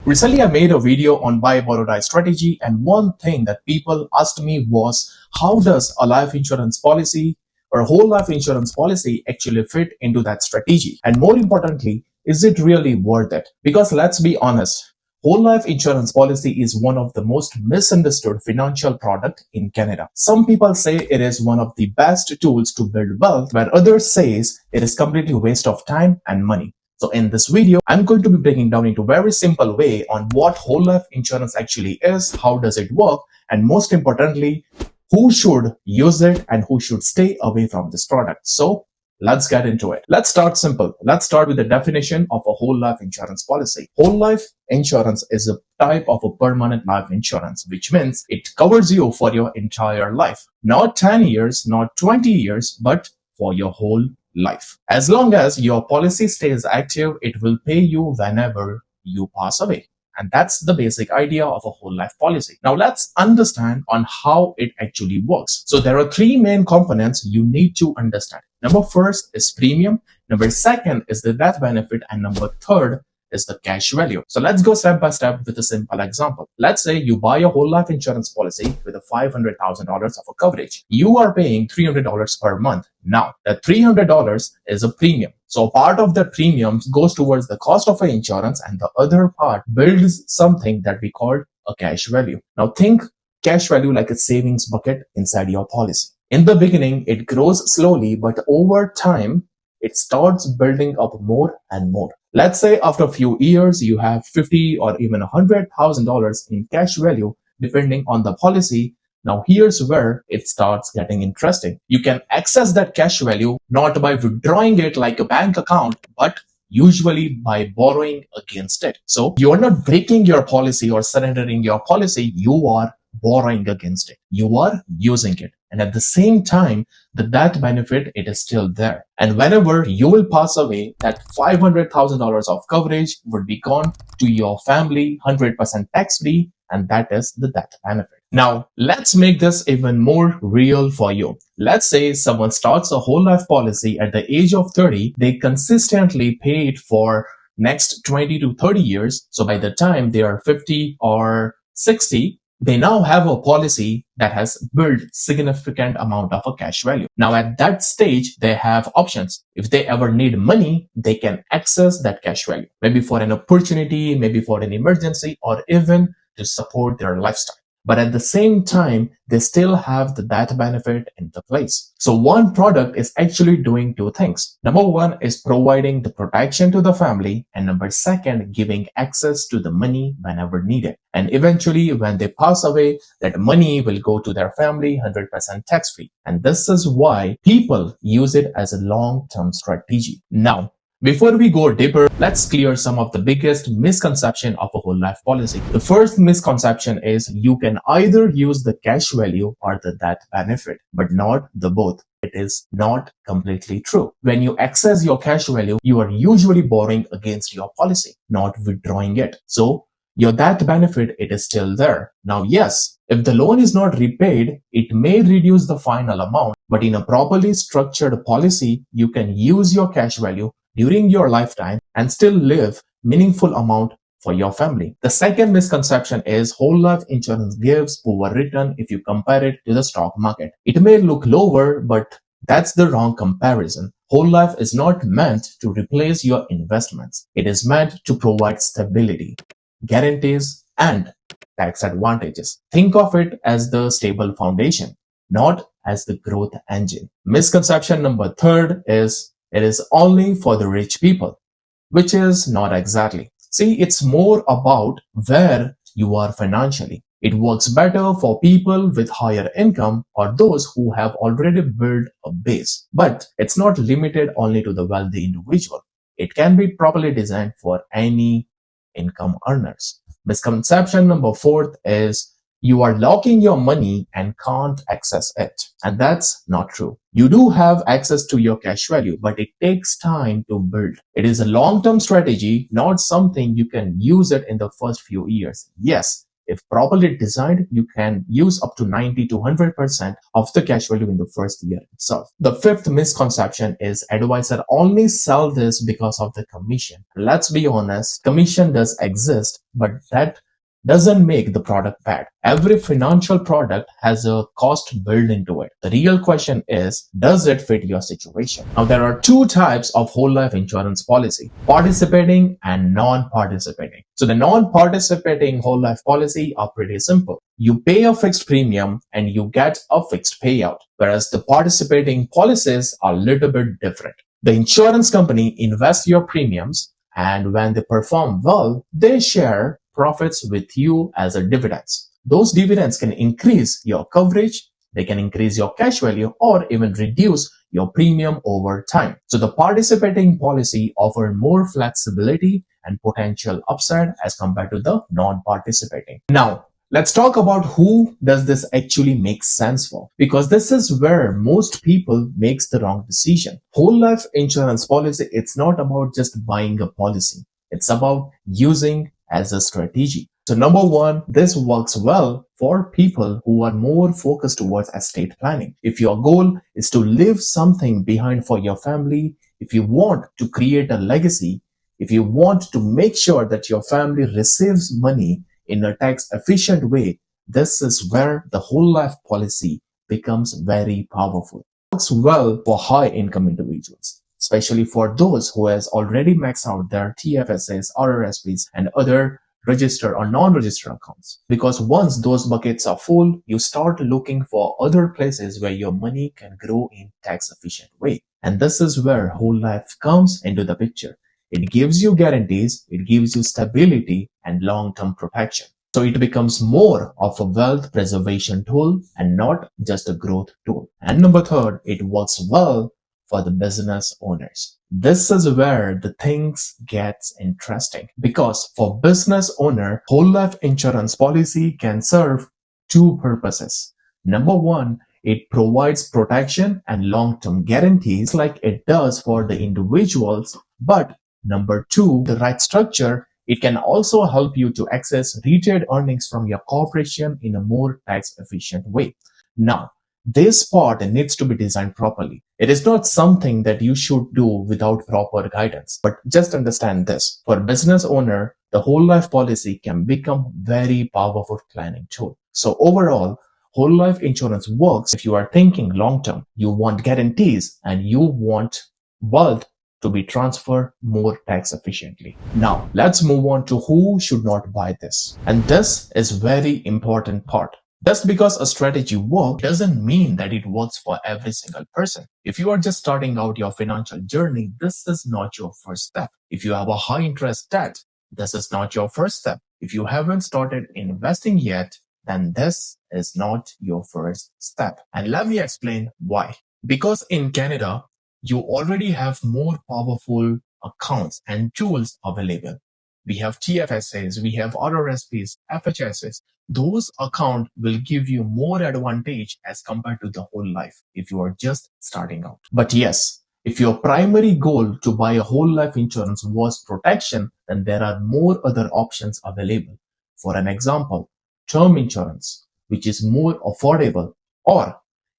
Recently, I made a video on buy, borrow, die strategy, and one thing that people asked me was, how does a life insurance policy or a whole life insurance policy actually fit into that strategy? And more importantly, is it really worth it? Because let's be honest, whole life insurance policy is one of the most misunderstood financial product in Canada. Some people say it is one of the best tools to build wealth, where others says it is completely waste of time and money. So in this video, I'm going to be breaking down into a very simple way on what whole life insurance actually is, how does it work, and most importantly, who should use it and who should stay away from this product. So let's get into it. Let's start simple. Let's start with the definition of a whole life insurance policy. Whole life insurance is a type of a permanent life insurance, which means it covers you for your entire life. Not 10 years, not 20 years, but for your whole life. As long as your policy stays active, it will pay you whenever you pass away. And that's the basic idea of a whole life policy. Now let's understand on how it actually works. So there are three main components you need to understand. Number first is premium. Number second is the death benefit. And number third is the cash value. So let's go step by step with a simple example. Let's say you buy a whole life insurance policy with a $500,000 of a coverage. You are paying $300 per month. Now, that $300 is a premium. So part of the premium goes towards the cost of an insurance and the other part builds something that we call a cash value. Now think cash value like a savings bucket inside your policy. In the beginning, it grows slowly, but over time, it starts building up more and more. Let's say after a few years, you have $50 or even $100,000 in cash value, depending on the policy. Now here's where it starts getting interesting. You can access that cash value not by withdrawing it like a bank account, but usually by borrowing against it. So you are not breaking your policy or surrendering your policy. You are borrowing against it. You are using it. And at the same time, the death benefit, it is still there. And whenever you will pass away, that $500,000 of coverage would be gone to your family, 100% tax-free, and that is the death benefit. Now, let's make this even more real for you. Let's say someone starts a whole life policy at the age of 30. They consistently pay it for next 20 to 30 years. So by the time they are 50 or 60, they now have a policy that has built significant amount of a cash value. Now at that stage, they have options. If they ever need money, they can access that cash value, maybe for an opportunity, maybe for an emergency, or even to support their lifestyle. But at the same time, they still have the death benefit into place. So one product is actually doing two things. Number one is providing the protection to the family, and number second, giving access to the money whenever needed. And eventually, when they pass away, that money will go to their family 100% tax-free. And this is why people use it as a long-term strategy. Now, before we go deeper, let's clear some of the biggest misconception of a whole life policy. The first misconception is you can either use the cash value or the death benefit, but not the both. It is not completely true. When you access your cash value, you are usually borrowing against your policy, not withdrawing it. So your death benefit, it is still there. Now, yes, if the loan is not repaid, it may reduce the final amount, but in a properly structured policy, you can use your cash value during your lifetime and still live meaningful amount for your family. The second misconception is whole life insurance gives poor return if you compare it to the stock market. It may look lower, but that's the wrong comparison. Whole life is not meant to replace your investments. It is meant to provide stability, guarantees, and tax advantages. Think of it as the stable foundation, not as the growth engine. Misconception number third is it is only for the rich people, which is not exactly. See, it's more about where you are financially. It works better for people with higher income or those who have already built a base. But it's not limited only to the wealthy individual. It can be properly designed for any income earners. Misconception number fourth is you are locking your money and can't access it. And that's not true. You do have access to your cash value, but it takes time to build. It is a long-term strategy, not something you can use it in the first few years. Yes, If properly designed, you can use up to 90 to 100% of the cash value in the first year itself. The fifth misconception is advisor only sell this because of the commission. Let's be honest, commission does exist, but that doesn't make the product bad. Every financial product has a cost built into it. The real question is, does it fit your situation? Now, there are two types of whole life insurance policy: participating and non-participating. So the non-participating whole life policy are pretty simple. You pay a fixed premium and you get a fixed payout, whereas the participating policies are a little bit different. The insurance company invests your premiums, and when they perform well, they share profits with you as a dividends. Those dividends can increase your coverage, they can increase your cash value, or even reduce your premium over time. So the participating policy offer more flexibility and potential upside as compared to the non-participating. Now, let's talk about who does this actually make sense for, because this is where most people makes the wrong decision. Whole life insurance policy, it's not about just buying a policy. It's about using as a strategy. So number one, this works well for people who are more focused towards estate planning. If your goal is to leave something behind for your family, if you want to create a legacy, if you want to make sure that your family receives money in a tax efficient way, this is where the whole life policy becomes very powerful. It works well for high income individuals, especially for those who has already maxed out their TFSAs, RRSPs, and other registered or non-registered accounts. Because once those buckets are full, you start looking for other places where your money can grow in tax efficient way. And this is where whole life comes into the picture. It gives you guarantees, it gives you stability and long-term protection. So it becomes more of a wealth preservation tool and not just a growth tool. And number third, it works well for the business owners. This is where the things gets interesting, because for business owner, whole life insurance policy can serve two purposes. Number one, it provides protection and long-term guarantees like it does for the individuals. But number two, the right structure, it can also help you to access retained earnings from your corporation in a more tax efficient way. Now, this part needs to be designed properly. It is not something that you should do without proper guidance. But just understand this. For business owner, the whole life policy can become very powerful planning tool. So overall, whole life insurance works if you are thinking long term, you want guarantees, and you want wealth to be transferred more tax efficiently. Now, let's move on to who should not buy this. And this is very important part. Just because a strategy works doesn't mean that it works for every single person. If you are just starting out your financial journey, this is not your first step. If you have a high interest debt, this is not your first step. If you haven't started investing yet, then this is not your first step. And let me explain why. Because in Canada, you already have more powerful accounts and tools available. We have TFSAs, we have RRSPs, FHSs. Those accounts will give you more advantage as compared to the whole life if you are just starting out. But yes, if your primary goal to buy a whole life insurance was protection, then there are more other options available. For an example, term insurance, which is more affordable, or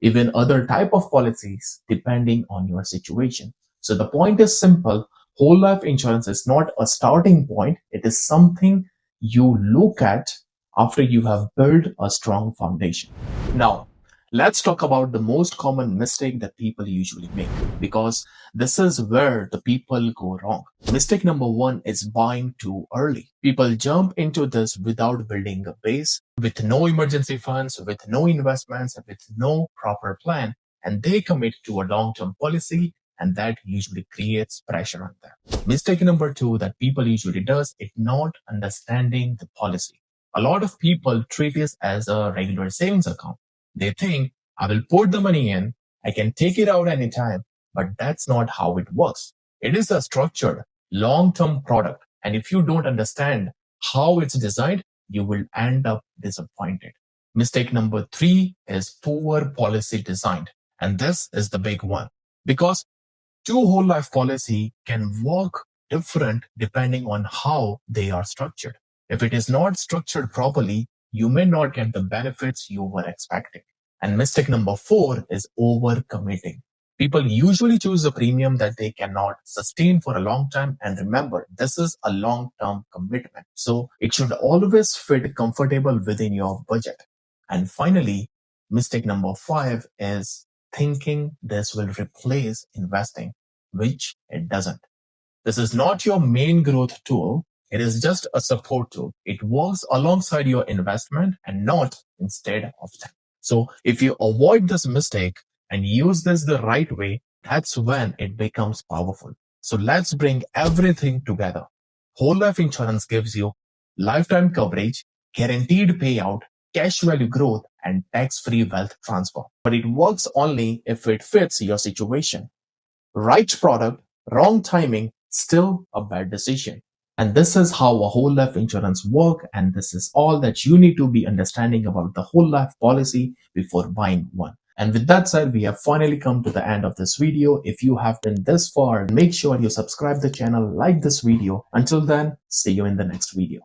even other type of policies depending on your situation. So the point is simple. Whole life insurance is not a starting point. It is something you look at after you have built a strong foundation. Now, let's talk about the most common mistake that people usually make, because this is where the people go wrong. Mistake number one is buying too early. People jump into this without building a base, with no emergency funds, with no investments, with no proper plan, and they commit to a long-term policy, and that usually creates pressure on them. Mistake number two that people usually does is not understanding the policy. A lot of people treat this as a regular savings account. They think, I will put the money in, I can take it out anytime, but that's not how it works. It is a structured, long-term product. And if you don't understand how it's designed, you will end up disappointed. Mistake number three is poor policy design. And this is the big one, because two whole life policy can work different depending on how they are structured. If it is not structured properly, you may not get the benefits you were expecting. And mistake number 4 is overcommitting. People usually choose a premium that they cannot sustain for a long time. And remember, this is a long term commitment. So it should always fit comfortable within your budget. And finally, mistake number 5 is thinking this will replace investing, which it doesn't. This is not your main growth tool. It is just a support tool. It works alongside your investment and not instead of them. So if you avoid this mistake and use this the right way, that's when it becomes powerful. So let's bring everything together. Whole life insurance gives you lifetime coverage, guaranteed payout, cash value growth, and tax-free wealth transfer. But it works only if it fits your situation. Right product, wrong timing, still a bad decision. And this is how a whole life insurance work, and this is all that you need to be understanding about the whole life policy before buying one. And with that said, we have finally come to the end of this video. If you have been this far, make sure you subscribe the channel, like this video. Until then, see you in the next video.